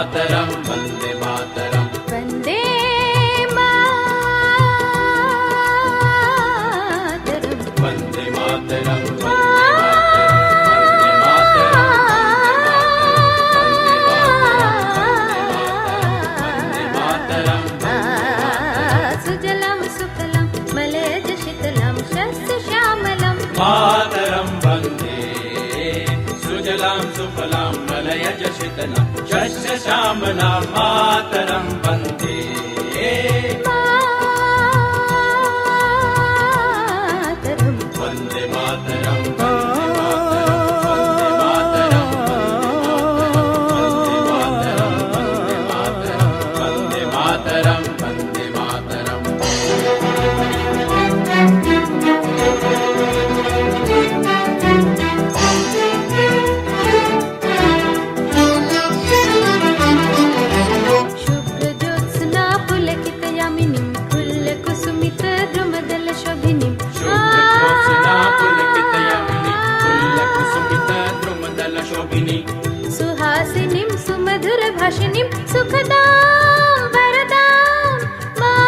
मातरम वंदे मातरम वंदे मातरम वंदे मातरम सुजलां सुफलां मलयज शीतलां शस्य श्यामलां मातरम वंदे सुजलां सुफलां मलयज शीतलां शस्य श्यामलां मातरम वंदे मातरम वंदे मातरम वंदे मातरम वंदे मातरम वंदे मातरम वंदे मातरम शुभ्र ज्योत्स्ना पुलकितयामिनीं फुल्लकुसुमित द्रुमदल शोभिनीं शुभ्रज्योत्स्ना पुलकितयामिनीं फुल्लकुसुमितद्रुमदलशोभिनीं सुहासिनीं सुमधुर भाषिणीं सुखदां वरदां मातरं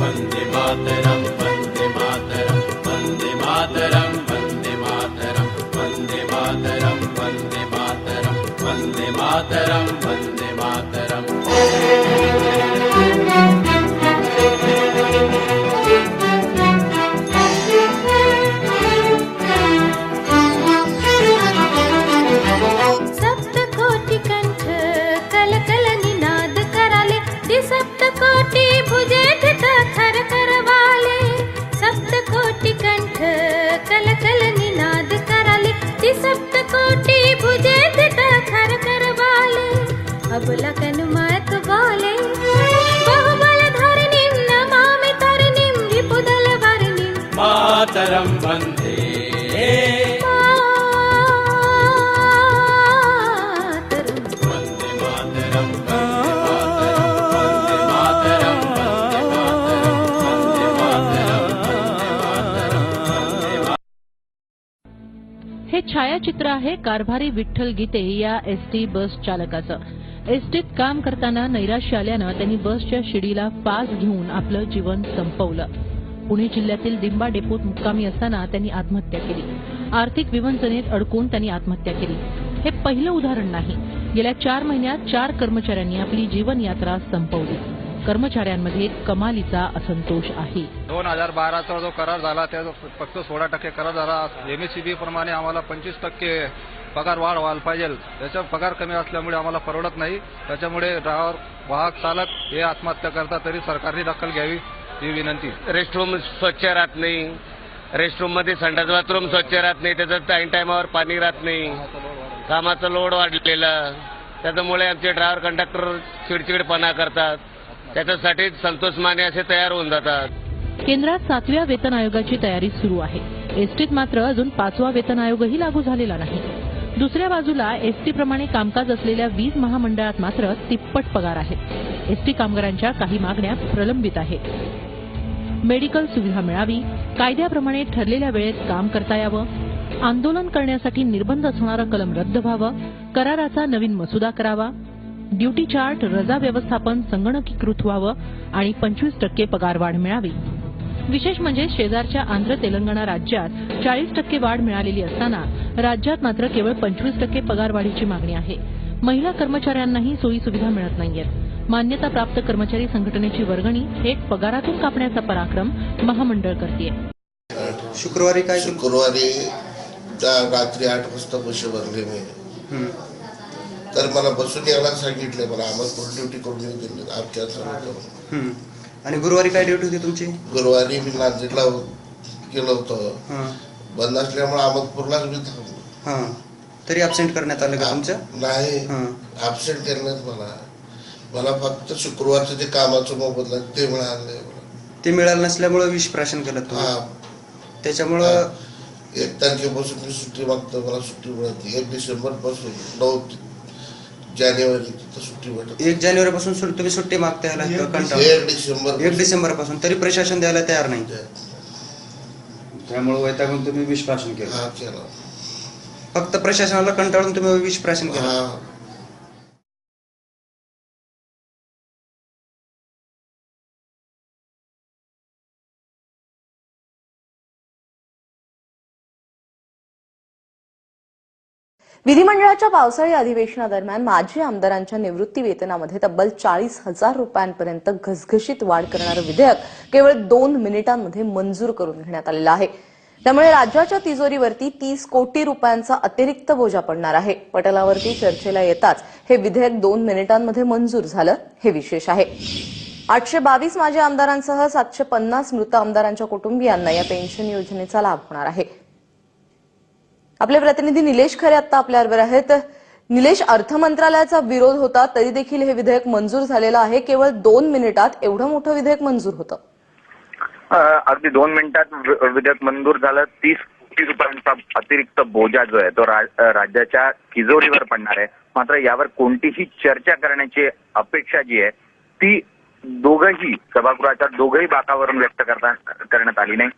वन्दे मातरं वन्दे मातरं वन्दे मातरं वन्दे मातरं वन्दे मातरं वन्दे मातरं वन्दे मातरं वन्दे मातरम् सप्तकोटि कंठ कलकल निनाद कराले दि सप्तकोटि भुजे धित खर करवाले सप्तकोटि कंठ कलकल निनाद कराले दि सप्तकोटि भुजे धित खर करवाले अबला कनुमायक बोले बहुबल धरणीं नमामि तरणीं रिपुदल वरणीं मातरं वन्दे मातरं वन्दे मातरं वन्दे मातरं वन्दे मातरं वन्दे मातरं वन्दे मातरं हे छायाचित्र आहे कारभारी विठ्ठल गीते या एसटी बस चालकाचं. एसटीत काम करताना नैराश्य आल्यानं त्यांनी बसच्या शिडीला फास घेऊन आपलं जीवन संपवलं. पुणे जिल्ह्यातील दिंबा डेपोत मुक्कामी असताना त्यांनी आत्महत्या केली. आर्थिक विवंचनेत अडकून त्यांनी आत्महत्या केली. हे पहिलं उदाहरण नाही. गेल्या 4 महिन्यात 4 कर्मचाऱ्यांनी आपली जीवनयात्रा संपवली. कर्मचाऱ्यांमध्ये कमालीचा असंतोष आहे. 2012चा जो करार झाला त्याचा फक्त 16% करार झाला. एमएससीबी प्रमाणे आम्हाला 25% पगार वाढ व्हायला पाहिजे. त्याचा पगार कमी असल्यामुळे आम्हाला परवडत नाही. त्याच्यामुळे ड्रायव्हर वाहक चालक हे आत्महत्या करतात. तरी सरकारने दखल घ्यावी ही विनंती. रेस्टरूम स्वच्छ राहत नाही, रेस्टरूम मध्ये संडास बाथरूम स्वच्छ राहत नाही, त्याचं टायमावर पाणी राहत नाही, कामाचं लोड वाढलेलं, त्याच्यामुळे आमचे ड्रायव्हर कंडक्टर चिडचिडपणा करतात. त्याच्यासाठी संतोष माने असे तयार होऊन जातात. केंद्रात 7व्या वेतन आयोगाची तयारी सुरू आहे. एसटीत मात्र अजून 5वा वेतन आयोगही लागू झालेला नाही. दुसऱ्या बाजूला एसटी प्रमाणे कामकाज असलेल्या वीज महामंडळात मात्र तिप्पट पगार आहेत. एसटी कामगारांच्या काही मागण्या प्रलंबित आहेत. मेडिकल सुविधा मिळावी, कायद्याप्रमाणे ठरलेल्या वेळेत काम करता यावं, आंदोलन करण्यासाठी निर्बंध असणारं कलम रद्द व्हावं, कराराचा नवीन मसुदा करावा, ड्युटी चार्ट रजा व्यवस्थापन संगणकीकृत व्हावं आणि 25% पगारवाढ मिळावी. विशेष म्हणजे शेजारच्या आंध्र तेलंगणा राज्यात 40% वाढ मिळालेली असताना राज्यात मात्र केवळ 25% पगारवाढीची मागणी आहे. महिला कर्मचाऱ्यांनाही सोयी सुविधा मिळत नाहीयेत. मान्यताप्राप्त कर्मचारी संघटनेची वर्गणी थेट पगारातून कापण्याचा पराक्रम महामंडळ करतेय. शुक्रवारी रात्री 8 वाजता पैसे भरले मी. तर मला बसून यायला सांगितले. मला अहमदपूर ड्युटी करून दिली. आणि गुरुवारी काय ड्युटी होती तुमची? गुरुवारी मी नांदेडला गेलो होतो. बंद असल्यामुळे अहमदपूरलाच मी थांबलो. तरी अब्सेंट करण्यात आलं का तुमचं? नाही, अब्सेंट करण्यात मला फक्त शुक्रवारचं जे कामाचं मोबदला ते मिळालं. ते मिळालं नसल्यामुळे विष प्राशन केलं तुम्ही. त्याच्यामुळं 1 तारखेपासून मी सुट्टी मागतो. मला सुट्टी मिळते 1 डिसेंबर पासून 9 जानेवारी सुट्टी भेटत. 1 जानेवारीपासून तुम्ही सुट्टी मागता याला 1 डिसेंबर पासून तरी प्रशासन द्यायला तयार नाही. त्यामुळे वैतागून तुम्ही विष प्राशन केलं. फक्त प्रशासनाला कंटाळून तुम्ही विष प्राशन केलं. हाँ विधिमंडळाच्या पावसाळी अधिवेशनादरम्यान माजी आमदारांच्या निवृत्ती वेतनामध्ये तब्बल 40,000 रुपयांपर्यंत घसघशीत वाढ करणारं विधेयक केवळ 2 मिनिटांमध्ये मंजूर करून घेण्यात आलेलं आहे. त्यामुळे राज्याच्या तिजोरीवरती 30 कोटी रुपयांचा अतिरिक्त बोजा पडणार आहे. पटलावरती चर्चेला येताच हे विधेयक 2 मिनिटांमध्ये मंजूर झालं, हे विशेष आहे. 822 माजी आमदारांसह 750 मृत आमदारांच्या कुटुंबियांना या पेन्शन योजनेचा लाभ होणार आहे. आपले प्रतिनिधी निलेश खरे आता आपल्याबरोबर आहेत. निलेश, अर्थ मंत्रालयाचा विरोध होता तरी देखील हे विधेयक मंजूर झालेलं आहे. केवळ 2 मिनिटात एवढं मोठं विधेयक मंजूर होतं. अगदी 2 मिनिटात विधेयक मंजूर झालं. 30 कोटी रुपयांचा अतिरिक्त बोजा जो आहे तो राज्याच्या तिजोरीवर पडणार आहे. मात्र यावर कोणतीही चर्चा करण्याची अपेक्षा जी आहे ती दोघंही सभागृहाच्या दोघंही बाकावरून व्यक्त करण्यात आली नाही.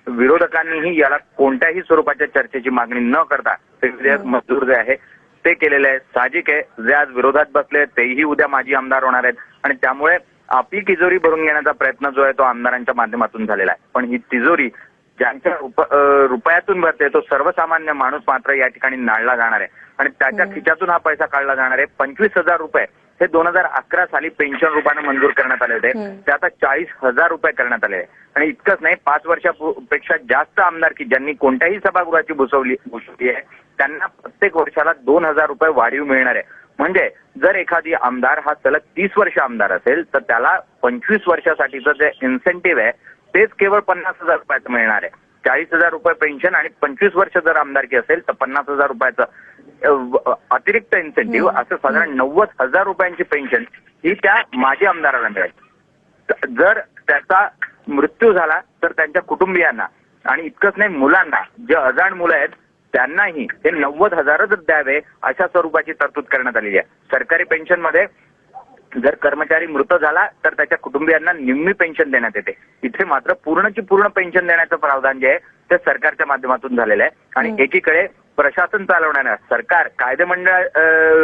विरोधकांनीही याला कोणत्याही स्वरूपाच्या चर्चेची मागणी न करता ते विधेयक मंजूर जे आहे ते केलेलं आहे. साहजिक आहे, जे आज विरोधात बसले तेही उद्या माजी आमदार होणार आहेत आणि त्यामुळे आपली तिजोरी भरून घेण्याचा प्रयत्न जो आहे तो आमदारांच्या माध्यमातून झालेला आहे. पण ही तिजोरी ज्यांच्या रुपयातून भरते तो सर्वसामान्य माणूस मात्र या ठिकाणी नाळला जाणार आहे आणि त्याच्या खिच्यातून हा पैसा काढला जाणार आहे. 25,000 रुपये हे 2011 साली पेन्शन रूपाने मंजूर करण्यात आले होते, ते आता 40,000 रुपये करण्यात आले. आणि इतकंच नाही, 5 वर्षापेक्षा जास्त आमदारकी ज्यांनी कोणत्याही सभागृहाची भूषवली आहे त्यांना प्रत्येक वर्षाला 2,000 रुपये वाढीव मिळणार आहे. म्हणजे जर एखादी आमदार हा सलग 30 वर्ष आमदार असेल तर त्याला 25 वर्षासाठीचं जे इन्सेंटिव्ह आहे तेच केवळ 50,000 रुपयाचं मिळणार आहे. 40,000 रुपये पेन्शन आणि 25 वर्ष जर आमदारकी असेल तर 50,000 रुपयाचं अतिरिक्त इन्सेंटिव्ह असं साधारण 90,000 रुपयांची पेन्शन ही त्या माजी आमदाराला मिळेल. जर त्याचा मृत्यू झाला तर त्यांच्या कुटुंबियांना आणि इतकंच नाही, मुलांना, जे अजाण मुलं आहेत त्यांनाही हे 90,000च द्यावे अशा स्वरूपाची तरतूद करण्यात आलेली आहे. सरकारी पेन्शनमध्ये जर कर्मचारी मृत झाला तर त्याच्या कुटुंबियांना निम्मी पेन्शन देण्यात येते. इथे मात्र पूर्णची पूर्ण पेन्शन देण्याचं प्रावधान जे आहे ते सरकारच्या माध्यमातून झालेलं आहे. आणि एकीकडे प्रशासन चालवणाऱ्या सरकार कायदेमंडळ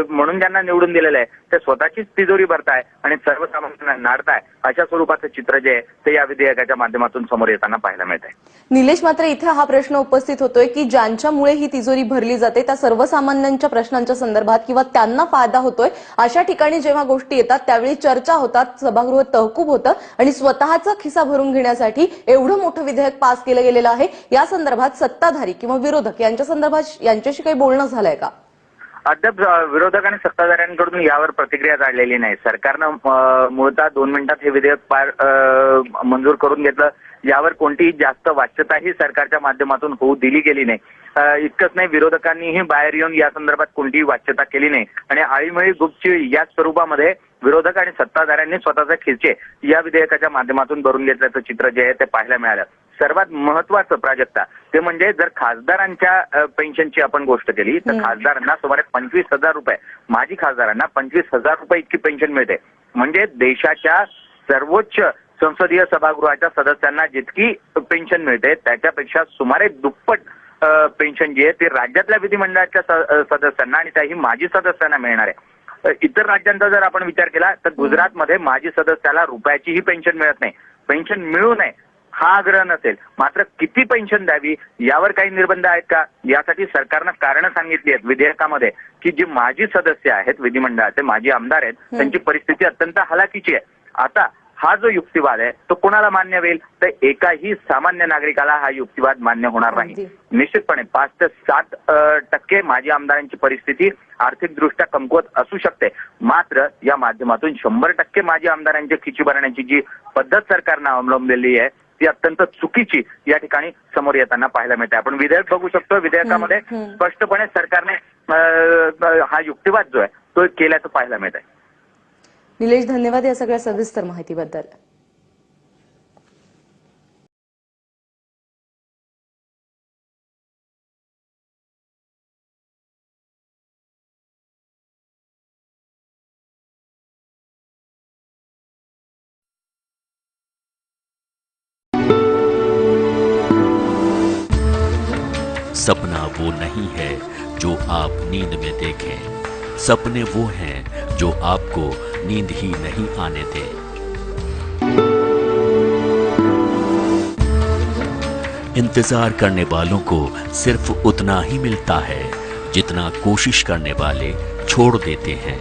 म्हणून ज्यांना निवडून दिलेलं आहे ते स्वतःचीच तिजोरी भरताय आणि सर्वसामान्यांना नाडताय अशा स्वरूपाचं चित्र जे आहे ते या विधेयकाच्या माध्यमातून समोर येताना पाहायला मिळत आहे. निलेश, मात्र इथे हा प्रश्न उपस्थित होतोय की ज्यांच्यामुळे ही तिजोरी भरली जाते त्या सर्वसामान्यांच्या प्रश्नांच्या संदर्भात किंवा त्यांना फायदा होतोय अशा ठिकाणी जेव्हा गोष्टी येतात त्यावेळी चर्चा होतात, सभागृह तहकूब होतं आणि स्वतःचा खिसा भरून घेण्यासाठी एवढं मोठं विधेयक पास केलं गेलेलं आहे. या संदर्भात सत्ताधारी किंवा विरोधक यांच्या संदर्भात यांच्याशी काही बोलणं झालंय का? अद्याप विरोधक आणि सत्ताधाऱ्यांकडून यावर प्रतिक्रिया काढलेली नाही. सरकारनं मूळतः 2 मिनिटात हे विधेयक मंजूर करून घेतलं. यावर कोणतीही जास्त वाच्यताही सरकारच्या माध्यमातून होऊ दिली गेली नाही. इतकंच नाही, विरोधकांनीही बाहेर येऊन या संदर्भात कोणतीही वाच्यता केली नाही आणि आळीमळी गुपची या स्वरूपामध्ये विरोधक आणि सत्ताधाऱ्यांनी स्वतःचे खिचे या विधेयकाच्या माध्यमातून भरून घेतल्याचं चित्र जे आहे ते पाहायला मिळालं. सर्वात महत्वाचं प्राजक्ता ते म्हणजे जर खासदारांच्या पेन्शनची आपण गोष्ट केली तर खासदारांना सुमारे 25,000 रुपये, माजी खासदारांना 25,000 रुपये इतकी पेन्शन मिळते. म्हणजे देशाच्या सर्वोच्च संसदीय सभागृहाच्या सदस्यांना जितकी पेन्शन मिळते त्याच्यापेक्षा सुमारे दुप्पट पेन्शन जी आहे ती राज्यातल्या विधिमंडळाच्या सदस्यांना आणि त्याही माजी सदस्यांना मिळणार आहे. इतर राज्यांचा जर आपण विचार केला तर गुजरातमध्ये माजी सदस्याला रुपयाचीही पेन्शन मिळत नाही. पेन्शन मिळू नये हा आग्रह नसेल, मात्र किती पेन्शन द्यावी यावर काही निर्बंध आहेत का यासाठी सरकारनं कारणं सांगितली आहेत विधेयकामध्ये की जी माजी सदस्य आहेत विधिमंडळाचे, माजी आमदार आहेत, त्यांची परिस्थिती अत्यंत हलाखीची आहे. आता हा जो युक्तिवाद आहे तो कोणाला मान्य होईल तर एकाही सामान्य नागरिकाला हा युक्तिवाद मान्य होणार नाही. निश्चितपणे 5 ते 7% माजी आमदारांची परिस्थिती आर्थिकदृष्ट्या कमकुवत असू शकते, मात्र या माध्यमातून 100% माजी आमदारांची खिची भरण्याची जी पद्धत सरकारनं अवलंबलेली आहे ती अत्यंत चुकीची या ठिकाणी समोर येताना पाहायला मिळते. आपण विधेयक बघू शकतो, विधेयकामध्ये स्पष्टपणे सरकारने हा युक्तिवाद जो आहे तो केल्याचं पाहायला मिळत आहे. निलेश, धन्यवाद या सगळ्या सविस्तर माहितीबद्दल. सपना वो नहीं है जो आप नींद में देखें। सपने वो हैं जो आपको नींद ही नहीं आने दें। इंतजार करने वालों को सिर्फ उतना ही मिलता है जितना कोशिश करने वाले छोड़ देते हैं।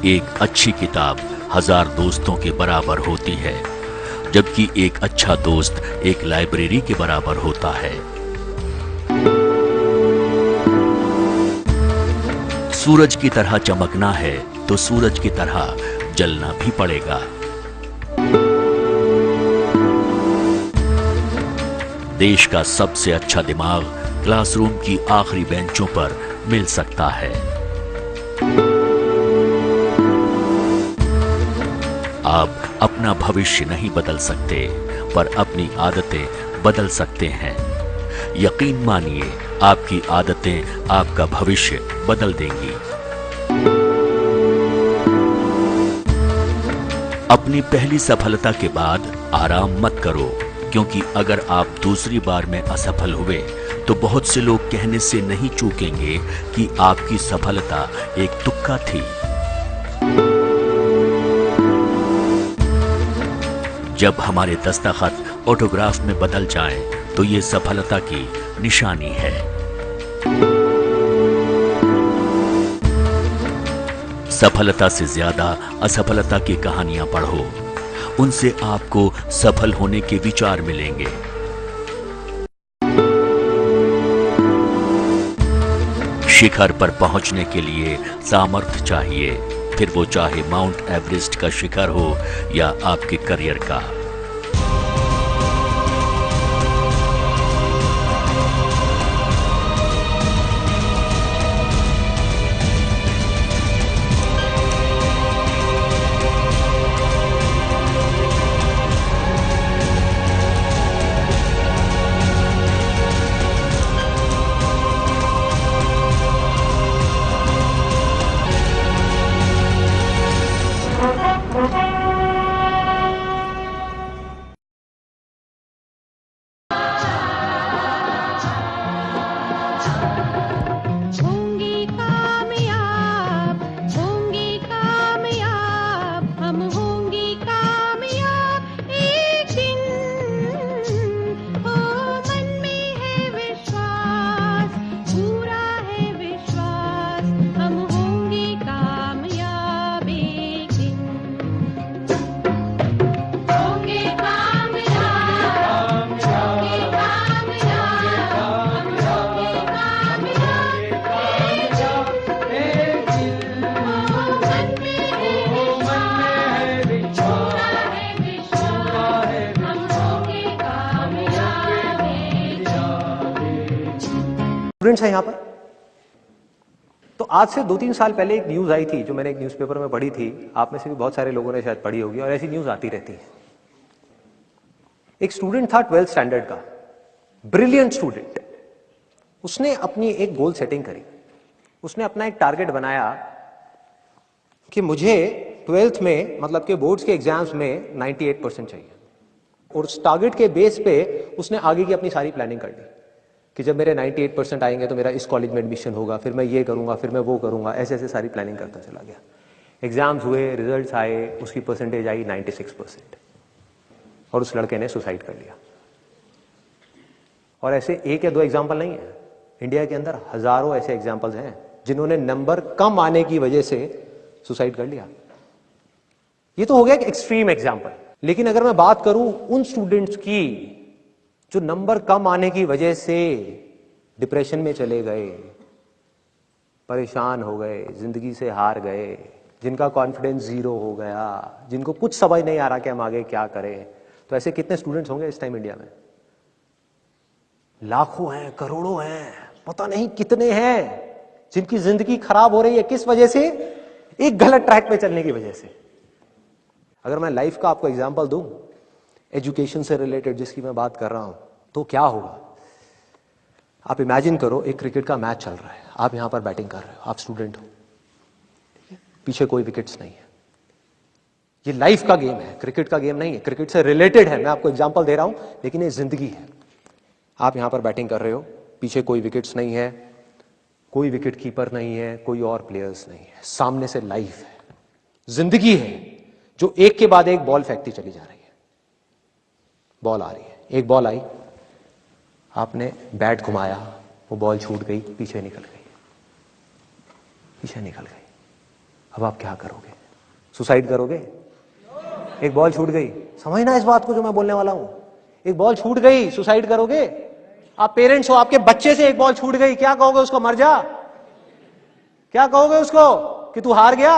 एक अच्छी किताब 1000 दोस्तों के बराबर होती है, जबकि एक अच्छा दोस्त एक लाइब्रेरी के बराबर होता है। सूरज की तरह चमकना है तो सूरज की तरह जलना भी पड़ेगा। देश का सबसे अच्छा दिमाग क्लासरूम की आखिरी बेंचों पर मिल सकता है। आप अपना भविष्य नहीं बदल सकते, पर अपनी आदतें बदल सकते हैं। यकीन मानिए, आपकी आदतें आपका भविष्य बदल देंगी। अपनी पहली सफलता के बाद आराम मत करो, क्योंकि अगर आप दूसरी बार में असफल हुए तो बहुत से लोग कहने से नहीं चूकेंगे कि आपकी सफलता एक तुक्का थी। जब हमारे दस्तखत ऑटोग्राफ में बदल जाएं, तो ये सफलता की निशानी है। सफलता से ज्यादा असफलता की कहानियां पढ़ो, उनसे आपको सफल होने के विचार मिलेंगे। शिखर पर पहुंचने के लिए सामर्थ्य चाहिए, फिर वो चाहे माउंट एवरेस्ट का शिखर हो या आपके करियर का। स्टूडेंट्स हैं यहाँ पर। तो आज से 2-3 साल पहले एक न्यूज आई थी जो मैंने एक न्यूज़पेपर में पढ़ी थी, आप में से भी बहुत सारे लोगों ने शायद पढ़ी होगी, और ऐसी न्यूज आती रहती है। एक स्टूडेंट था 12th स्टैंडर्ड का, ब्रिलियंट स्टूडेंट। उसने अपनी एक गोल सेटिंग करी, उसने अपना एक टारगेट बनाया कि मुझे 12th में, मतलब के बोर्ड्स के एग्जाम्स में 98% चाहिए, और उस टारगेट के बेस पे उसने आगे की अपनी सारी प्लानिंग कर ली कि जब मेरे 98% आएंगे तो मेरा इस कॉलेज में एडमिशन होगा, फिर मैं ये करूंगा, फिर मैं वो करूंगा, ऐसे ऐसे सारी प्लानिंग करता चला गया। एग्जाम्स हुए, रिजल्ट्स आए, उसकी परसेंटेज आई 96%, और उस लड़के ने सुसाइड कर लिया। और ऐसे एक या दो एग्जाम्पल नहीं है, इंडिया के अंदर हजारों ऐसे एग्जाम्पल्स हैं जिन्होंने नंबर कम आने की वजह से सुसाइड कर लिया। ये तो हो गया एक एक्सट्रीम एग्जाम्पल, लेकिन अगर मैं बात करूं उन स्टूडेंट्स की जो नंबर कम आने की वजह से डिप्रेशन में चले गए, परेशान हो गए, जिंदगी से हार गए, जिनका कॉन्फिडेंस जीरो हो गया, जिनको कुछ समझ नहीं आ रहा कि हम आगे क्या करें, तो ऐसे कितने स्टूडेंट्स होंगे इस टाइम इंडिया में? लाखों हैं, करोड़ों हैं, पता नहीं कितने हैं जिनकी जिंदगी खराब हो रही है। किस वजह से? एक गलत ट्रैक पे चलने की वजह से। अगर मैं लाइफ का आपको एग्जांपल दूं, एजुकेशन से रिलेटेड जिसकी मैं बात कर रहा हूं, तो क्या होगा? आप इमेजिन करो, एक क्रिकेट का मैच चल रहा है, आप यहां पर बैटिंग कर रहे हो, आप स्टूडेंट हो, पीछे कोई विकेट्स नहीं है। ये लाइफ का गेम है, क्रिकेट का गेम नहीं है, क्रिकेट से रिलेटेड है, मैं आपको एग्जांपल दे रहा हूं, लेकिन ये जिंदगी है। आप यहां पर बैटिंग कर रहे हो, पीछे कोई विकेट्स नहीं है, कोई विकेट कीपर नहीं है, कोई और प्लेयर्स नहीं है, सामने से लाइव है, जिंदगी है जो एक के बाद एक बॉल फेंकती चली जा रही है। बॉल आ रही है, एक बॉल आई, आपने बैट घुमाया, वो बॉल छूट गई, पीछे निकल गई, पीछे निकल गई। अब आप क्या करोगे? सुसाइड करोगे? एक बॉल छूट गई, समझना इस बात को जो मैं बोलने वाला हूं। एक बॉल छूट गई, सुसाइड करोगे? आप पेरेंट्स हो, आपके बच्चे से एक बॉल छूट गई, क्या कहोगे उसको? मर जा? क्या कहोगे उसको कि तू हार गया,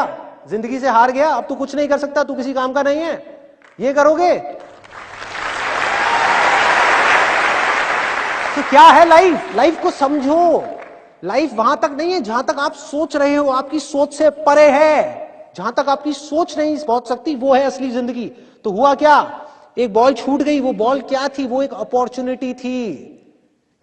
जिंदगी से हार गया, अब तू कुछ नहीं कर सकता, तू किसी काम का नहीं है? ये करोगे? तो क्या है लाइफ? लाइफ को समझो। लाइफ वहां तक नहीं है जहां तक आप सोच रहे हो, आपकी सोच से परे है। जहां तक आपकी सोच नहीं पहुंच सकती वो है असली जिंदगी। तो हुआ क्या? एक बॉल छूट गई। वो बॉल क्या थी? वो एक अपॉर्चुनिटी थी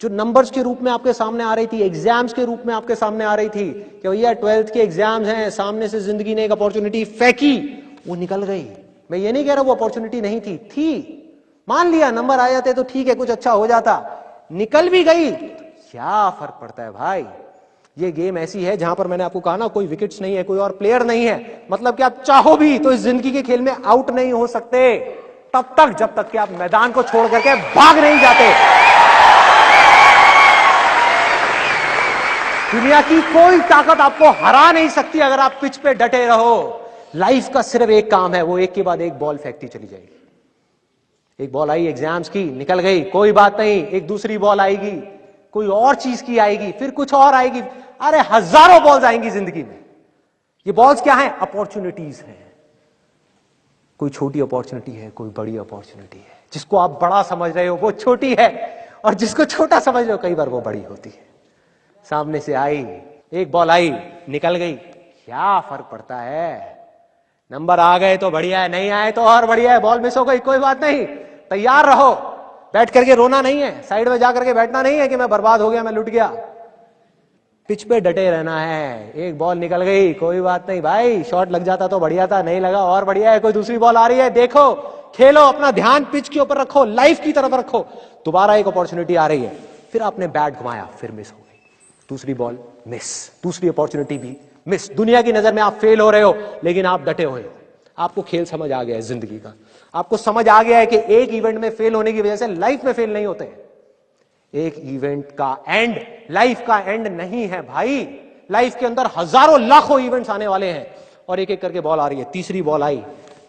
जो नंबर्स के रूप में आपके सामने आ रही थी, एग्जाम्स के रूप में आपके सामने आ रही थी कि भैया 12th के एग्जाम्स हैं, सामने से जिंदगी ने एक अपॉर्चुनिटी फेंकी, वो निकल गई। मैं ये नहीं कह रहा वो अपॉर्चुनिटी नहीं थी, मान लिया नंबर आ जाते तो ठीक है, कुछ अच्छा हो जाता, निकल भी गई, क्या फर्क पड़ता है भाई? ये गेम ऐसी है जहां पर मैंने आपको कहा ना, कोई विकेट्स नहीं है, कोई और प्लेयर नहीं है, मतलब कि आप चाहो भी तो इस जिंदगी के खेल में आउट नहीं हो सकते तब तक जब तक कि आप मैदान को छोड़ करके भाग नहीं जाते। दुनिया की कोई ताकत आपको हरा नहीं सकती अगर आप पिच पे डटे रहो। लाइफ का सिर्फ एक काम है, वो एक के बाद एक बॉल फेंकती चली जाएगी। एक बॉल आई एग्जाम्स की, निकल गई, कोई बात नहीं, एक दूसरी बॉल आएगी, कोई और चीज की आएगी, फिर कुछ और आएगी। अरे हजारों बॉल्स आएंगी जिंदगी में। ये बॉल्स क्या हैं? अपॉर्चुनिटीज हैं। कोई छोटी अपॉर्चुनिटी है, कोई बड़ी अपॉर्चुनिटी है। जिसको आप बड़ा समझ रहे हो वो छोटी है, और जिसको छोटा समझ रहे हो कई बार वो बड़ी होती है। सामने से आई, एक बॉल आई, निकल गई, क्या फर्क पड़ता है? नंबर आ गए तो बढ़िया है, नहीं आए तो और बढ़िया है, बॉल मिस हो गई कोई बात नहीं, तैयार रहो। बैठ करके रोना नहीं है, साइड में जाकर के बैठना नहीं है कि मैं बर्बाद हो गया, मैं लुट गया। पिच पे डटे रहना है। एक बॉल निकल गई, कोई बात नहीं भाई, शॉट लग जाता तो बढ़िया था, नहीं लगा और बढ़िया है, कोई दूसरी बॉल आ रही है, देखो, खेलो, अपना ध्यान पिच के ऊपर रखो, लाइफ की तरफ रखो। दोबारा एक अपॉर्चुनिटी आ रही है, फिर आपने बैट घुमाया, फिर मिस हो गई, दूसरी बॉल मिस, दूसरी अपॉर्चुनिटी भी मिस। दुनिया की नजर में आप फेल हो रहे हो, लेकिन आप डटे हुए हो। आपको खेल समझ आ गया है जिंदगी का, आपको समझ आ गया है कि एक इवेंट में फेल होने की वजह से लाइफ में फेल नहीं होते। एक इवेंट का एंड लाइफ का एंड नहीं है भाई। लाइफ के अंदर हजारों लाखों इवेंट्स आने वाले हैं, और एक एक करके बॉल आ रही है। तीसरी बॉल आई,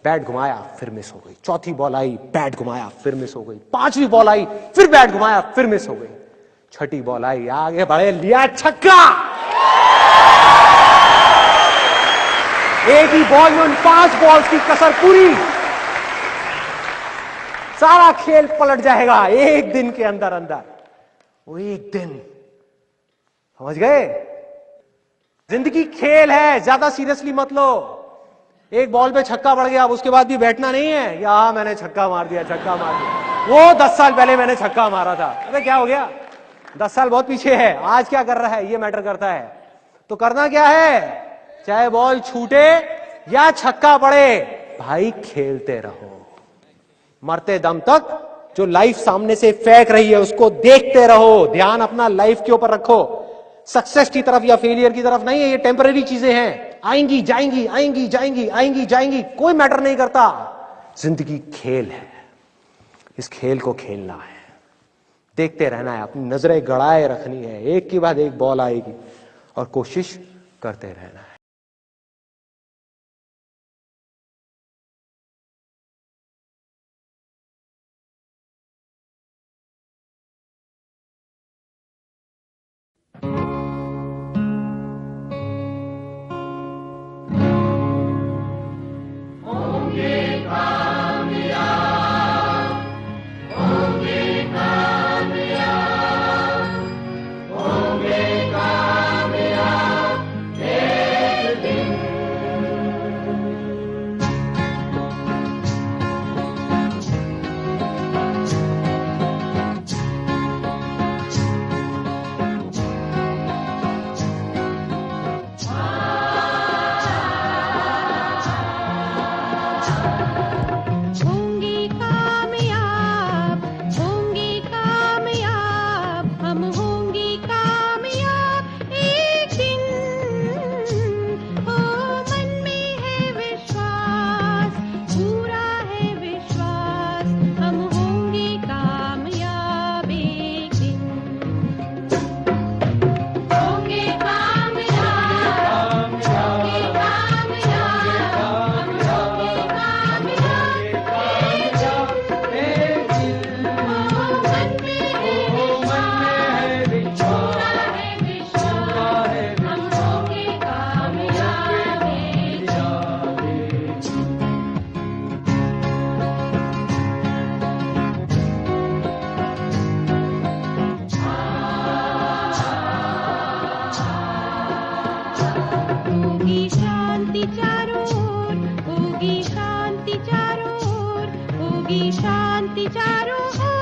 बैट घुमाया, फिर मिस हो गई। चौथी बॉल आई, बैट घुमाया, फिर मिस हो गई। पांचवी बॉल आई, फिर बैट घुमाया, फिर मिस हो गई। छठी बॉल आई, आगे बढ़े, लिया छक्का। एक ही बॉल में उन 5 बॉल्स की कसर पूरी, सारा खेल पलट जाएगा एक दिन के अंदर अंदर। वो एक दिन, समझ गए? जिंदगी खेल है, ज्यादा सीरियसली मत लो। एक बॉल पे छक्का पड़ गया, अब उसके बाद भी बैठना नहीं है या मैंने छक्का मार दिया, छक्का मार दिया। वो 10 साल पहले मैंने छक्का मारा था, अरे क्या हो गया? 10 साल बहुत पीछे है, आज क्या कर रहा है ये मैटर करता है। तो करना क्या है? चाहे बॉल छूटे या छक्का पड़े, भाई खेलते रहो मरते दम तक। जो लाइफ सामने से फेंक रही है उसको देखते रहो, ध्यान अपना लाइफ के ऊपर रखो। सक्सेस की तरफ या फेलियर की तरफ नहीं है, ये टेम्पररी चीजें हैं, आएंगी जाएंगी, आएंगी जाएंगी, आएंगी जाएंगी, कोई मैटर नहीं करता। जिंदगी खेल है, इस खेल को खेलना है, देखते रहना है, अपनी नजरें गड़ाए रखनी है। एक के बाद एक बॉल आएगी और कोशिश करते रहना है। शांति चारों ओर, होगी शांति चारों ओर।